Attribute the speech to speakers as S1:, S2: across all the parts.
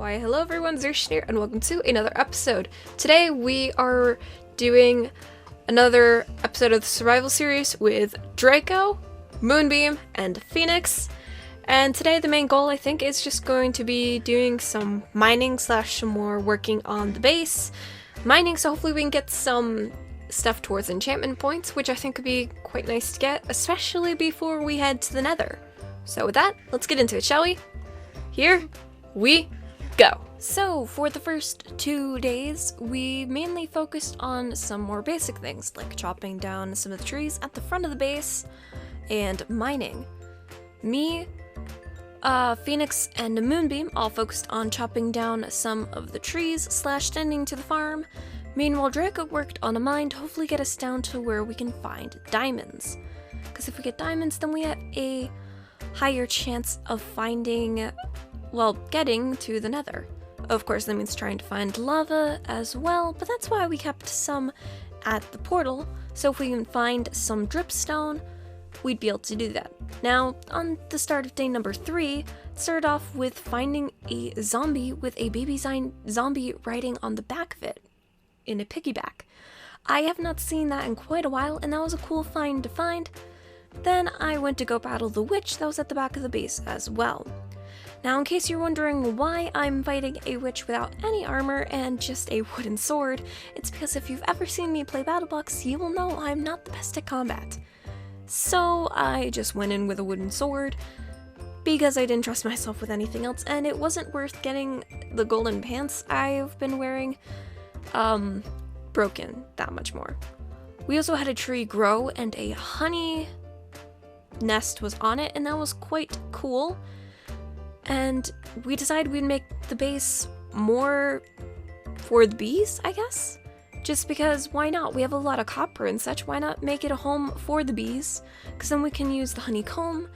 S1: Why, hello everyone, Zershin here, and welcome to another episode. Today we are doing another episode of the survival series with Draco, Moonbeam, and Phoenix. And today the main goal, I think, is just going to be doing some mining / some more working on the base. Mining, so hopefully we can get some stuff towards enchantment points, which I think would be quite nice to get, especially before we head to the nether. So with that, let's get into it, shall we? Here we go. So for the first 2 days, we mainly focused on some more basic things, like chopping down some of the trees at the front of the base and mining. Me, Phoenix, and Moonbeam all focused on chopping down some of the trees / tending to the farm. Meanwhile, Draco worked on a mine to hopefully get us down to where we can find diamonds. Because if we get diamonds, then we have a higher chance of finding, well, getting to the nether. Of course, that means trying to find lava as well, but that's why we kept some at the portal, so if we can find some dripstone, we'd be able to do that. Now, on the start of day number 3, it started off with finding a zombie with a baby zombie riding on the back of it, in a piggyback. I have not seen that in quite a while, and that was a cool find to find. Then I went to go battle the witch that was at the back of the base as well. Now, in case you're wondering why I'm fighting a witch without any armor and just a wooden sword, it's because if you've ever seen me play BattleBox, you will know I'm not the best at combat. So I just went in with a wooden sword because I didn't trust myself with anything else, and it wasn't worth getting the golden pants I've been wearing broken that much more. We also had a tree grow and a honey nest was on it, and that was quite cool. And we decided we'd make the base more for the bees, I guess? Just because, why not? We have a lot of copper and such, why not make it a home for the bees? Because then we can use the honeycomb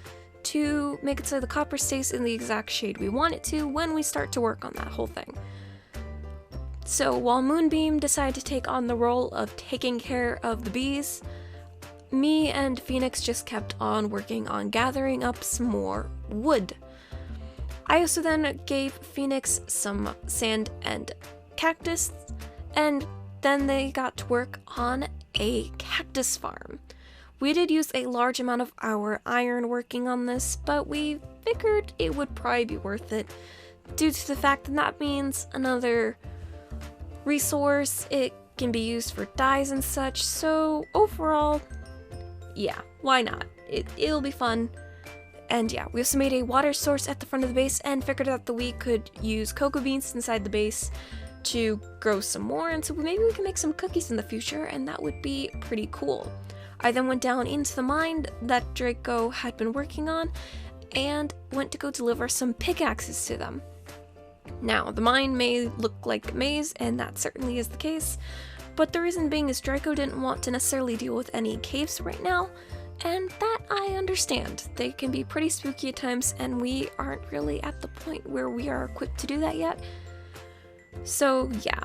S1: to make it so the copper stays in the exact shade we want it to when we start to work on that whole thing. So while Moonbeam decided to take on the role of taking care of the bees, me and Phoenix just kept on working on gathering up some more wood. I also then gave Phoenix some sand and cactus, and then they got to work on a cactus farm. We did use a large amount of our iron working on this, but we figured it would probably be worth it due to the fact that that means another resource. It can be used for dyes and such, so overall, yeah, why not? It'll be fun. And yeah, we also made a water source at the front of the base and figured out that we could use cocoa beans inside the base to grow some more, and so maybe we can make some cookies in the future, and that would be pretty cool. I then went down into the mine that Draco had been working on and went to go deliver some pickaxes to them. Now, the mine may look like a maze, and that certainly is the case, but the reason being is Draco didn't want to necessarily deal with any caves right now, and that I understand. They can be pretty spooky at times, and we aren't really at the point where we are equipped to do that yet. So yeah,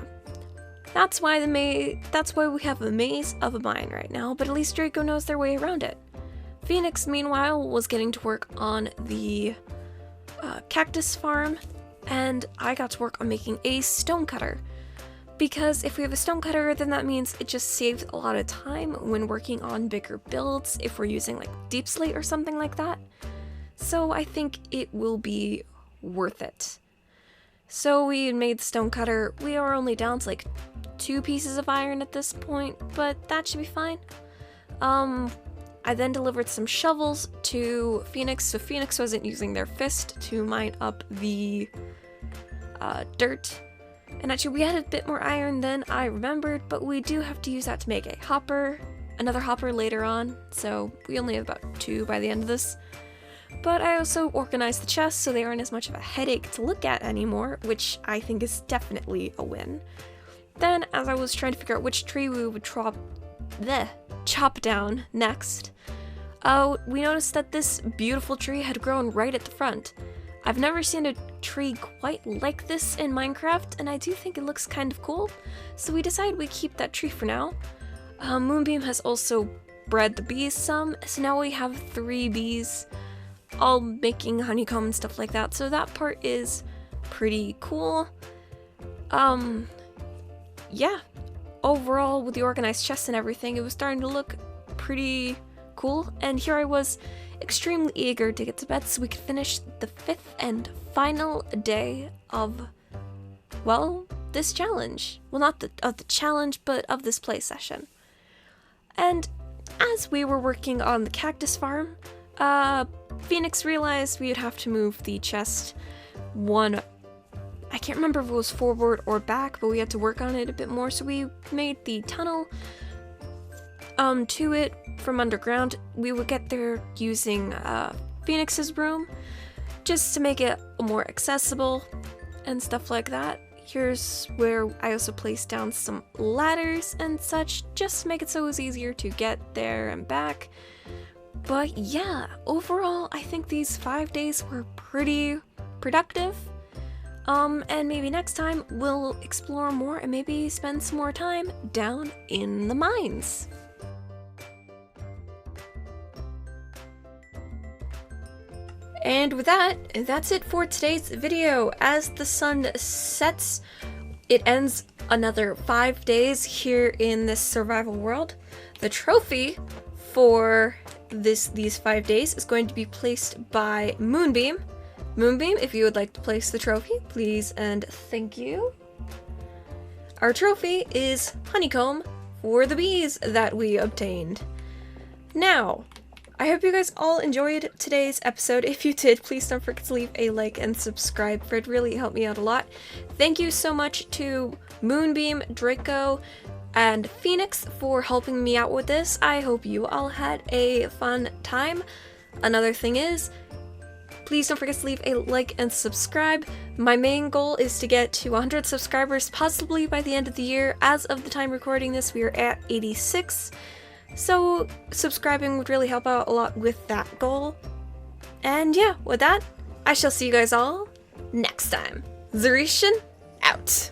S1: that's why we have a maze of a mine right now, but at least Draco knows their way around it. Phoenix, meanwhile, was getting to work on the cactus farm, and I got to work on making a stonecutter. Because if we have a stonecutter, then that means it just saves a lot of time when working on bigger builds, if we're using like deep slate or something like that. So I think it will be worth it. So we made the stonecutter. We are only down to like 2 pieces of iron at this point, but that should be fine. I then delivered some shovels to Phoenix, so Phoenix wasn't using their fist to mine up the dirt. And actually, we had a bit more iron than I remembered, but we do have to use that to make a hopper, another hopper later on, so we only have about 2 by the end of this. But I also organized the chests so they aren't as much of a headache to look at anymore, which I think is definitely a win. Then, as I was trying to figure out which tree we would chop down next, we noticed that this beautiful tree had grown right at the front. I've never seen a tree quite like this in Minecraft, and I do think it looks kind of cool, so we decided we'd keep that tree for now. Moonbeam has also bred the bees some, so now we have 3 bees, all making honeycomb and stuff like that, so that part is pretty cool. Yeah, overall with the organized chests and everything, it was starting to look pretty cool, and here I was extremely eager to get to bed so we could finish the 5th and final day of, well, this challenge. Well, not of the challenge, but of this play session. And as we were working on the cactus farm, Phoenix realized we would have to move the chest one, I can't remember if it was forward or back, but we had to work on it a bit more, so we made the tunnel to it from underground. We would get there using Phoenix's room just to make it more accessible and stuff like that. Here's where I also placed down some ladders and such, just to make it so it was easier to get there and back. But yeah, overall, I think these 5 days were pretty productive. And maybe next time we'll explore more and maybe spend some more time down in the mines. And with that, that's it for today's video. As the sun sets, it ends another 5 days here in this survival world. The trophy for these 5 days is going to be placed by Moonbeam. Moonbeam, if you would like to place the trophy, please and thank you. Our trophy is honeycomb for the bees that we obtained. Now, I hope you guys all enjoyed today's episode. If you did, please don't forget to leave a like and subscribe, for it really helped me out a lot. Thank you so much to Moonbeam, Draco, and Phoenix for helping me out with this. I hope you all had a fun time. Another thing is, please don't forget to leave a like and subscribe. My main goal is to get to 100 subscribers, possibly by the end of the year. As of the time recording this, we are at 86. So subscribing would really help out a lot with that goal. And yeah, with that, I shall see you guys all next time. Zerishan out.